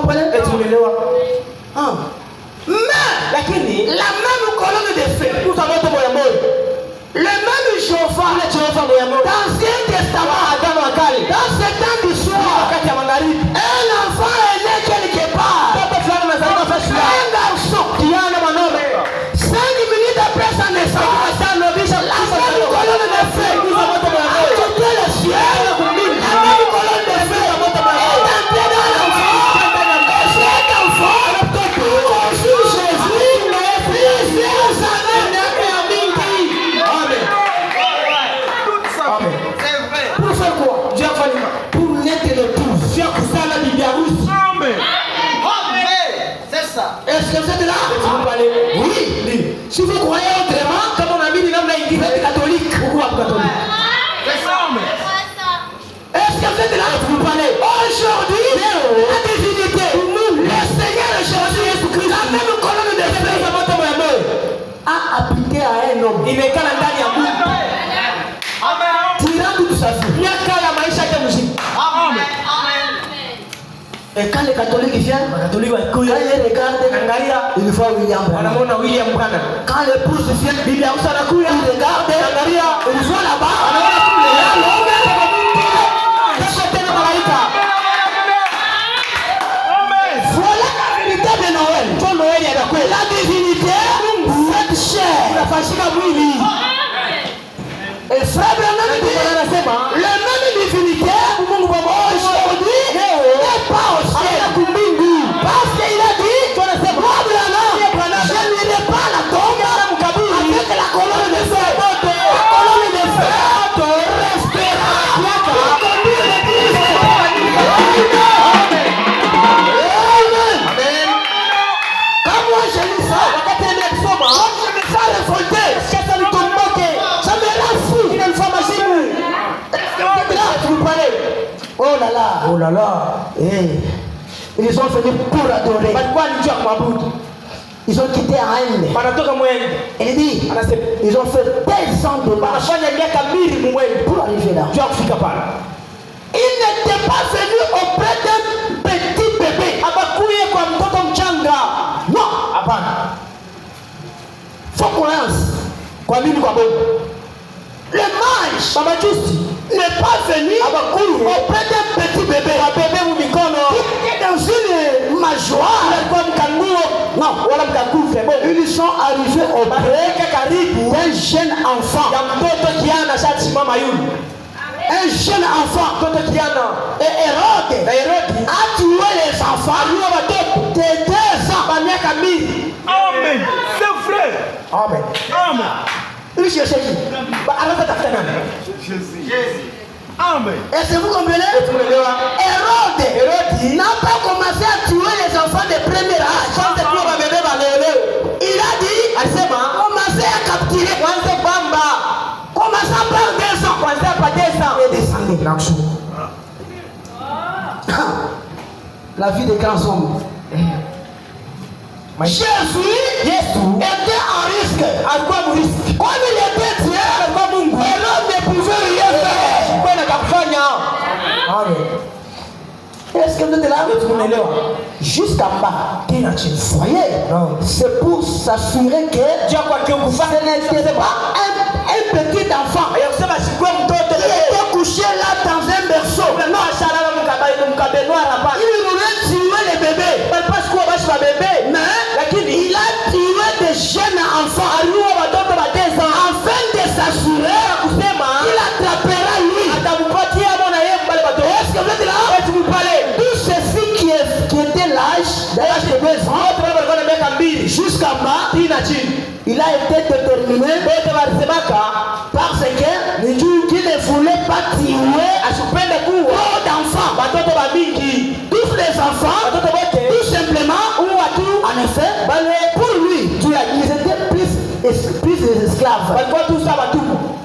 comprenez? Est-ce que vous m'élewa? Mais Lakini la même colonne de feu, nous avons tout mon amour. le même chauffard dans l'Ancien Testament, dans ce temps du soir, un enfant est né quelque part, un garçon, 5 minutes après sa naissance, la même colonne de feu a quitté le ciel, la même colonne de feu est entrée dans l'enfant, et cet enfant conçut Jésus, plusieurs années après Aminti. Amen. C'est vrai. Pour faire quoi? Dieu a fallu. Pour naître l'épouse. Dieu a poussé à la Bibiarus. Amen. C'est ça. Est-ce que vous êtes là? Est-ce que vous parlez? Oui. Si vous croyez autrement, Quand on a mis les noms là, il dit vous êtes catholique. pourquoi catholique? C'est ça. Est-ce que vous êtes là? Est-ce que vous parlez? Aujourd'hui, la divinité, le Seigneur Jésus-Christ, la même colonne de feu a habité à un homme. Imekana ndani ya Mungu. Amen. Durant toute sa vie. Miaka ya maisha yake mzima. Amen. Et quand les catholiques viennent, Wakatoliki quand wakikuja ils regardent, angalia ils voient William Branham. wanamuona William Branham. Quand l'épouse vient, Bibi Aoussa anakuya, ils regardent, Angalia ils voient là-bas, wanaona kule là, l'homme, kesho tena malaika. voilà la vérité de Noël. Kwa Noeli anakwenda. La divinité, cette chair, Unafashika mwili. et frère Branham dit, Anasema la même divinité, aujourd'hui, n'est pas au ciel. Parce qu'il a dit, moi Branham, je n'irai pas à la tombe avec la colonne de feu. La colonne de feu restera pour conduire l'église. Amen. Quand moi je lis ça, quand je me sens révolté, ça me rend fou. Est-ce que vous êtes là? Vous parlez? Oh là là. oh là là. Ils sont venus pour adorer. Walikuwa alijua kuabudu. Ils ont quitté Haine. Wanatoka Mwenge. Il dit, Anasema ils ont fait des ans de marche wanafanya miaka 2 Mwenge pour arriver là. juu ya kufika pale. Ils n'étaient pas venus auprès d'un petit bébé. Habakuye kwa mtoto mchanga. Non. Hapana. Faut croyance. Kwa nini kwa Mungu? Le mage Mamajusi n'est pas venu habakuye auprès d'un petit bébé. wabebe mikono. Qui était dans une majoire. Alikuwa mkanguo. Non. Wala mkakufe. Ils sont arrivés auprès Weka karibu d'un jeune enfant. ya mtoto kiana shasimama yule. Un jeune enfant. Mtoto kiana. Et Hérode Na Herodi a tué les enfants aliua watoto de 2 ans. kwa miaka 2. Amen. C'est vrai. Amen. Amen. Il cherchait qui? Anaweza tafuta nani? Jésus. Amen. Est-ce que vous comprenez? Tumeelewa. Hérode n'a pas commencé à tuer les enfants de premier âge. Kwanza kuwa wabebe walelewe. Il a dit, Alisema commencez à capturer. kwanza kwamba Commençons par 2 ans. kwanza patesa Et descendez. La vie des grands hommes. Jésus Yesu était en risque. alikuwa mriski. Comme il était Dieu, Alikuwa Mungu. Hérode ne pouvait rien faire. Kwenda kufanya. Amen. Est-ce que vous êtes là? Tumeelewa. Jusqu'en bas. Tena chini. Voyez, Non. c'est pour s'assurer que Jua kwa kiungufa. ce n'était pas un petit enfant Ya kusema sikwe mtoto. qui était couché là dans un berceau. No ashalala mkabenwa hapa. Il voulait tuer les bébés. Balipaswa kuwa bashi wa bebe. Mais Lakini il a tué des jeunes enfants aliua watoto watesa. afin de s'assurer Kusema qu'il attrapera lui. atampatia mwana yeye mbale watoto. Est-ce que vous êtes là? Eti mpale. Tout ceci qui était l'âge de 2 ans Wote walikuwa na miaka 2 jusqu'en bas, tina chini. il a été déterminé Wote walisemaka parce que qu'il ne voulait pas tuer asipende kuwa trop d'enfants. watoto wa mingi. Tous les enfants, Watoto wote tout simplement, uwa tu en effet, bale pour lui, ils étaient plus des esclaves. walikuwa tu sawa tu.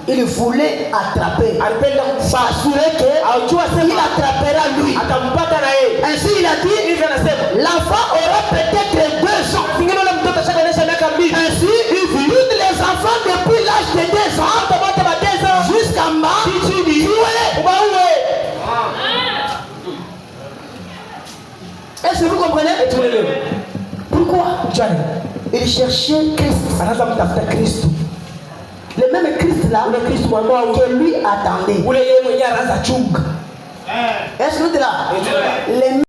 Il voulait attraper, Alipenda s'assurer aujua qu'il sema attrapera lui. atampata na yeye. Ainsi, il a dit, Hivi anasema l'enfant aura peut-être 2 ans. singine ule mtoto shakaonesha miaka 2. Ainsi, tous les enfants depuis l'âge de 2 ans Wote bateza jusqu'en bas, chini. tués. Ubauwe. Est-ce que vous kichwani. Il cherchait Christ. Anaanza kutafuta Kristo. Le même Christ là, Ule Kristo ambao que lui attendait. ule yeye mwenyewe anaanza chunga. Est-ce que tu es là? Est-ce que tu es là? Les